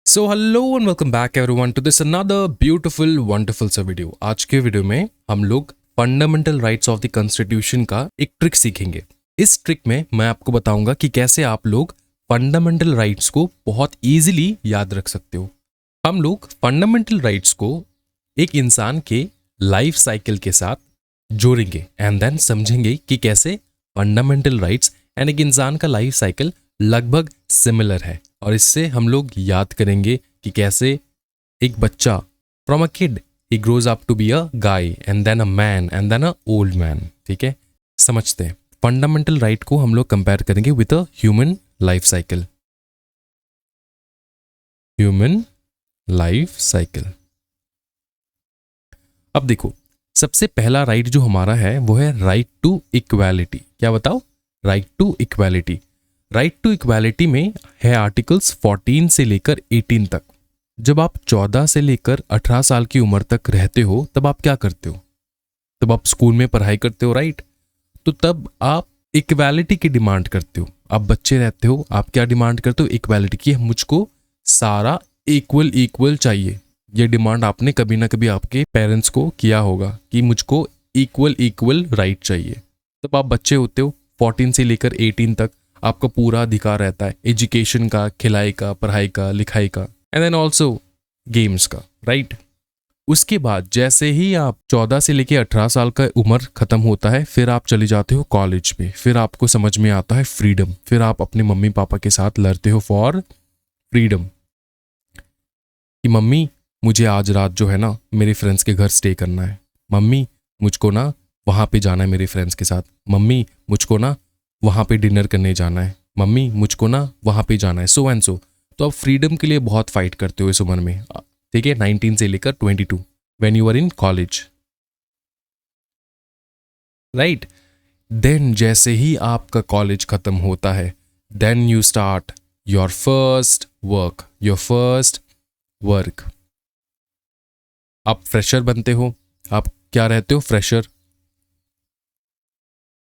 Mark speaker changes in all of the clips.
Speaker 1: So hello and welcome back everyone to this another beautiful wonderful सा video. आज के video में हम लोग fundamental rights of the constitution का एक ट्रिक सीखेंगे। इस ट्रिक में मैं आपको बताऊंगा कि कैसे आप लोग फंडामेंटल राइट्स को बहुत इजीली याद रख सकते हो। हम लोग फंडामेंटल राइट्स को एक इंसान के लाइफ साइकिल के साथ जोड़ेंगे एंड देन समझेंगे कि कैसे फंडामेंटल राइट्स एंड एक इंसान का लाइफ साइकिल लगभग सिमिलर है, और इससे हम लोग याद करेंगे कि कैसे एक बच्चा from a kid he grows up to be a guy and then a man and then a old man. ठीक है, समझते हैं। फंडामेंटल राइट को हम लोग कंपेयर करेंगे with a human life cycle. Human life cycle. अब देखो, सबसे पहला राइट जो हमारा है वो है राइट टू इक्वालिटी। क्या बताओ? Right to equality. Right to equality में है आर्टिकल्स 14 से लेकर 18 तक। जब आप 14 से लेकर 18 साल की उम्र तक रहते हो तब आप क्या करते हो? तब आप स्कूल में पढ़ाई करते हो, राइट? तो तब आप इक्वालिटी की डिमांड करते हो। आप बच्चे रहते हो, आप क्या डिमांड करते हो? इक्वालिटी की। मुझको सारा इक्वल इक्वल चाहिए। ये डिमांड आपने कभी ना कभी आपके पेरेंट्स को किया होगा कि मुझको इक्वल इक्वल राइट चाहिए। तब आप बच्चे होते हो, 14 से लेकर 18 तक आपका पूरा अधिकार रहता है एजुकेशन का, खिलाई का, पढ़ाई का, लिखाई का, एंड देन ऑल्सो गेम्स का, राइट? उसके बाद जैसे ही आप 14 से लेकर 18 साल का उम्र खत्म होता है, फिर आप चले जाते हो कॉलेज में। फिर आपको समझ में आता है फ्रीडम। फिर आप अपने मम्मी पापा के साथ लड़ते हो फॉर फ्रीडम कि मम्मी मुझे आज रात जो है ना मेरे फ्रेंड्स के घर स्टे करना है। मम्मी मुझको ना वहाँ पे जाना है मेरे फ्रेंड्स के साथ। मम्मी मुझको ना वहाँ पे डिनर करने जाना है। मम्मी मुझको ना वहाँ पे जाना है, सो एंड सो। तो आप फ्रीडम के लिए बहुत फाइट करते हो इस उम्र में। ठीक है, 19 से लेकर 22 when you are in college, right? Then जैसे ही आपका कॉलेज खत्म होता है, then you start your first work, your first work. आप फ्रेशर बनते हो। आप क्या रहते हो? Fresher,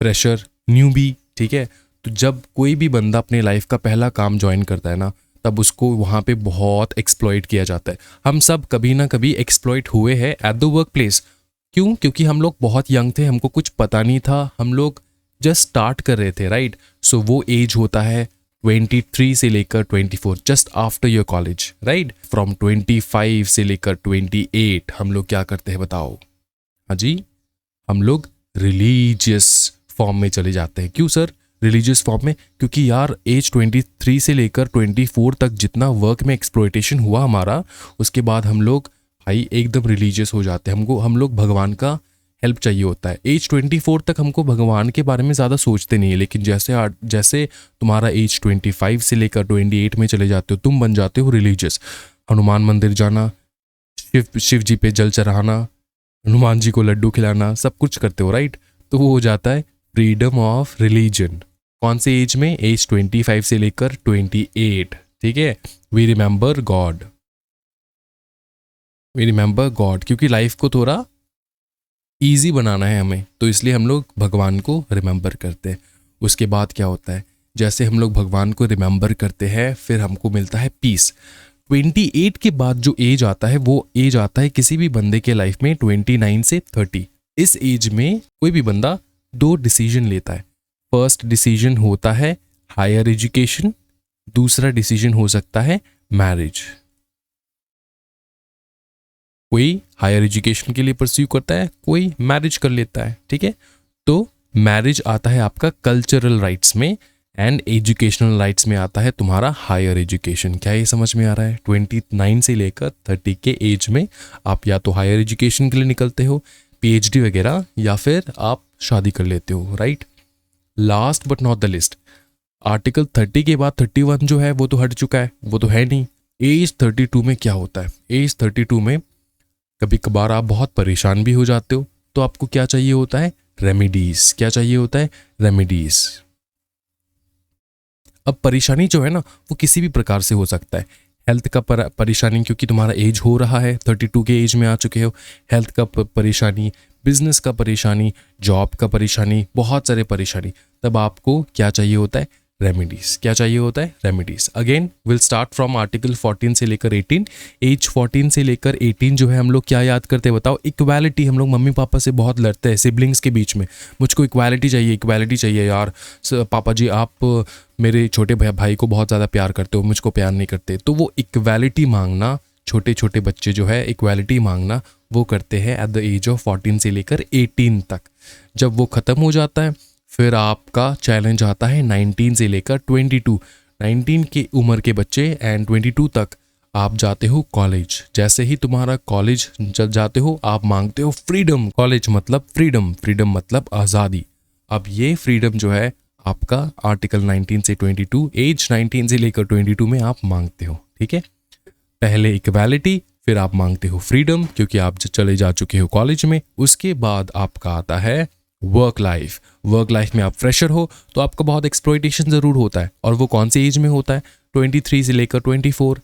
Speaker 1: fresher, newbie. ठीक है, तो जब कोई भी बंदा अपने लाइफ का पहला काम ज्वाइन करता है ना, तब उसको वहाँ पे बहुत एक्सप्लॉइट किया जाता है। हम सब कभी ना कभी एक्सप्लॉइट हुए हैं एट द वर्क प्लेस। क्यों? क्योंकि हम लोग बहुत यंग थे, हमको कुछ पता नहीं था, हम लोग जस्ट स्टार्ट कर रहे थे, राइट? सो वो एज होता है 23 से लेकर 24, just after your college, right? From 25 से लेकर 28 हम लोग क्या करते हैं बताओ? हाँ जी, हम लोग रिलीजियस फॉर्म में चले जाते हैं। क्यों सर रिलीजियस फॉर्म में? क्योंकि यार एज 23 से लेकर 24 तक जितना वर्क में एक्सप्लॉइटेशन हुआ हमारा, उसके बाद हम लोग भाई एकदम रिलीजियस हो जाते हैं। हम लोग भगवान का हेल्प चाहिए होता है। एज 24 तक हमको भगवान के बारे में ज़्यादा सोचते नहीं है, लेकिन जैसे तुम्हारा एज 25 से लेकर 28 में चले जाते हो, तुम बन जाते हो रिलीजियस। हनुमान मंदिर जाना, शिव जी पे जल चढ़ाना, हनुमान जी को लड्डू खिलाना, सब कुछ करते हो, राइट? तो वो हो जाता है फ्रीडम ऑफ रिलीजन। कौन से एज में? एज 25 से लेकर 28। ठीक है, we remember God, we remember God, क्योंकि लाइफ को थोड़ा इजी बनाना है हमें, तो इसलिए हम लोग भगवान को रिमेंबर करते हैं। उसके बाद क्या होता है? जैसे हम लोग भगवान को रिमेंबर करते हैं, फिर हमको मिलता है पीस। 28 के बाद जो एज आता है वो एज आता है किसी भी बंदे के लाइफ में 29 से 30। इस एज में कोई भी बंदा दो डिसीजन लेता है। फर्स्ट डिसीजन होता है हायर एजुकेशन, दूसरा डिसीजन हो सकता है मैरिज। कोई हायर एजुकेशन के लिए परस्यू करता है, कोई मैरिज कर लेता है। ठीक है, तो मैरिज आता है आपका कल्चरल राइट्स में, एंड एजुकेशनल राइट्स में आता है तुम्हारा हायर एजुकेशन। क्या ये समझ में आ रहा है? 29 से लेकर 30 के एज में आप या तो हायर एजुकेशन के लिए निकलते हो, पीएचडी वगैरह, या फिर आप शादी कर लेते हो, right? Last but not the list, article 30 के बाद 31 जो है वो तो हट चुका है, वो तो है नहीं। एज 32 में क्या होता है? एज 32 में कभी कभार आप बहुत परेशान भी हो जाते हो, तो आपको क्या चाहिए होता है? रेमेडीज। क्या चाहिए होता है? रेमेडीज। अब परेशानी जो है ना वो किसी भी प्रकार से हो सकता है। हेल्थ का परेशानी, क्योंकि तुम्हारा एज हो रहा है, 32 के एज में आ चुके हो। हेल्थ का परेशानी, बिजनेस का परेशानी, जॉब का परेशानी, बहुत सारे परेशानी। तब आपको क्या चाहिए होता है? रेमेडीज। क्या चाहिए होता है? Remedies. Again will start from article 14 से लेकर 18। एज 14 से लेकर 18 जो है हम लोग क्या याद करते हैं बताओ? इक्वालिटी। हम लोग मम्मी पापा से बहुत लड़ते हैं सिबलिंग्स के बीच में, मुझको इक्वालिटी चाहिए, इक्वालिटी चाहिए यार। पापा जी आप मेरे छोटे भाई को बहुत ज़्यादा प्यार करते हो, मुझको प्यार नहीं करते। तो वो इक्वालिटी मांगना, छोटे छोटे बच्चे जो है इक्वालिटी मांगना वो करते हैं एट द एज ऑफ 14 से लेकर 18 तक। जब वो ख़त्म हो जाता है फिर आपका चैलेंज आता है 19 से लेकर 22। 19 की उम्र के बच्चे एंड 22 तक आप जाते हो कॉलेज। जैसे ही तुम्हारा कॉलेज जब जाते हो आप मांगते हो फ्रीडम। कॉलेज मतलब फ्रीडम, फ्रीडम मतलब आज़ादी। अब ये फ्रीडम जो है आपका आर्टिकल 19 से 22, एज 19 से लेकर 22 में आप मांगते हो। ठीक है, पहले इक्वालिटी, फिर आप मांगते हो फ्रीडम क्योंकि आप चले जा चुके हो कॉलेज में। उसके बाद आपका आता है वर्क लाइफ। वर्क लाइफ में आप फ्रेशर हो तो आपका बहुत एक्सप्लॉइटेशन ज़रूर होता है, और वो कौन सी एज में होता है? 23 से लेकर 24।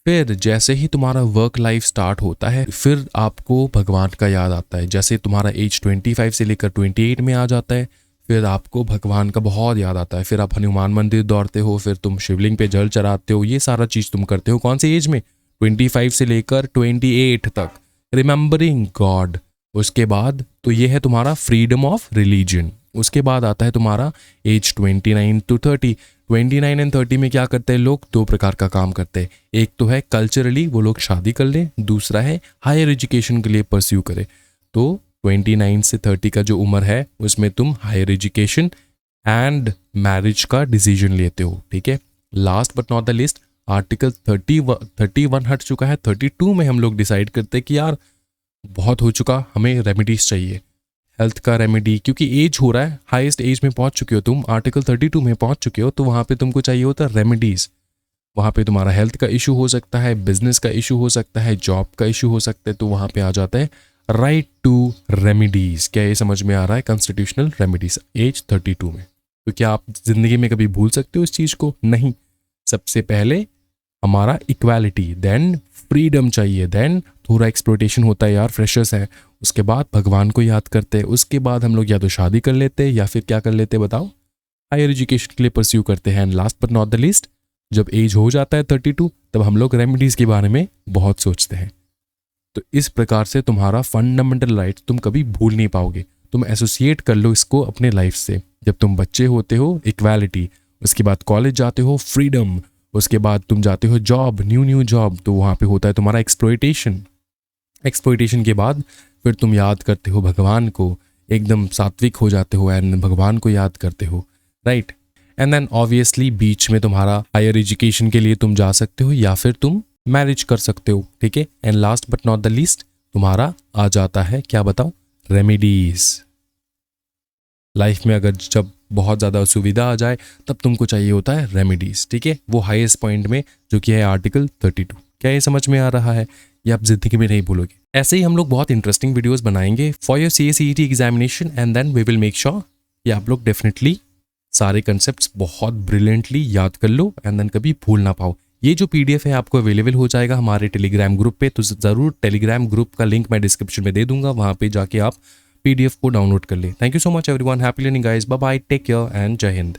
Speaker 1: फिर जैसे ही तुम्हारा वर्क लाइफ स्टार्ट होता है फिर आपको भगवान का याद आता है। जैसे तुम्हारा एज 25 से लेकर 28 में आ जाता है फिर आपको भगवान का बहुत याद आता है। फिर आप हनुमान मंदिर दौड़ते हो, फिर तुम शिवलिंग पे जल चढ़ाते हो, ये सारा चीज़ तुम करते हो कौन सी एज में? 25 से लेकर 28 तक, रिमेंबरिंग गॉड। उसके बाद तो ये है तुम्हारा फ्रीडम ऑफ रिलीजन। उसके बाद आता है तुम्हारा एज 29 टू 30। 29 एंड 30 में क्या करते हैं लोग? दो प्रकार का काम करते हैं। एक तो है कल्चरली वो लोग शादी कर लें, दूसरा है हायर एजुकेशन के लिए परस्यू करें। तो 29 से 30 का जो उम्र है उसमें तुम हायर एजुकेशन एंड मैरिज का डिसीजन लेते हो। ठीक है, last but not the list article 31 हट चुका है। 32 में हम लोग डिसाइड करते हैं कि यार बहुत हो चुका, हमें रेमेडीज चाहिए, हेल्थ का रेमेडी। क्योंकि एज हो रहा है, हाईएस्ट एज में पहुंच चुके हो तुम, आर्टिकल 32 में पहुंच चुके हो, तो वहाँ पे तुमको चाहिए होता है रेमेडीज। वहाँ पे तुम्हारा हेल्थ का इशू हो सकता है, बिजनेस का इशू हो सकता है, जॉब का इशू हो सकता है, तो वहाँ पे आ जाता है राइट टू रेमेडीज। क्या ये समझ में आ रहा है? कॉन्स्टिट्यूशनल रेमेडीज एज 32 में। तो क्या आप जिंदगी में कभी भूल सकते हो इस चीज़ को? नहीं। सबसे पहले हमारा इक्वालिटी, देन फ्रीडम चाहिए, देन थोड़ा एक्सप्लोटेशन होता है यार, फ्रेशर्स है, उसके बाद भगवान को याद करते हैं, उसके बाद हम लोग या तो शादी कर लेते हैं या फिर क्या कर लेते हैं बताओ? हायर एजुकेशन के लिए परस्यू करते हैं। And last but not the least, जब एज हो जाता है 32 तब हम लोग रेमेडीज़ के बारे में बहुत सोचते हैं। तो इस प्रकार से तुम्हारा फंडामेंटल राइट तुम कभी भूल नहीं पाओगे। तुम एसोसिएट कर लो इसको अपने लाइफ से। जब तुम बच्चे होते हो इक्वालिटी, उसके बाद कॉलेज जाते हो फ्रीडम, उसके बाद तुम जाते हो जॉब, न्यू जॉब, तो वहाँ पे होता है तुम्हारा एक्सप्लॉइटेशन। एक्सप्लॉइटेशन के बाद फिर तुम याद करते हो भगवान को, एकदम सात्विक हो जाते हो एंड भगवान को याद करते हो, राइट। एंड देन ऑब्वियसली बीच में तुम्हारा हायर एजुकेशन के लिए तुम जा सकते हो या फिर तुम मैरिज कर सकते हो। ठीक है, and last but not the least तुम्हारा आ जाता है क्या बताओ? रेमेडीज। लाइफ में अगर जब बहुत ज़्यादा असुविधा आ जाए तब तुमको चाहिए होता है रेमेडीज। ठीक है, वो हाईएस्ट पॉइंट में जो कि है आर्टिकल 32। क्या ये समझ में आ रहा है? ये आप जिंदगी में नहीं भूलोगे। ऐसे ही हम लोग बहुत इंटरेस्टिंग वीडियोस बनाएंगे for your CA/CET examination, and then we will make sure कि आप लोग डेफिनेटली सारे कंसेप्ट्स बहुत ब्रिलियंटली याद कर लो एंड देन कभी भूल ना पाओ। ये जो PDF है आपको अवेलेबल हो जाएगा हमारे टेलीग्राम ग्रुप पे, तो ज़रूर टेलीग्राम ग्रुप का लिंक मैं डिस्क्रिप्शन में दे दूंगा, वहाँ पे जाके आप PDF को डाउनलोड कर ले। Thank you so much everyone, happy learning guys, bye bye, take care and जय हिंद।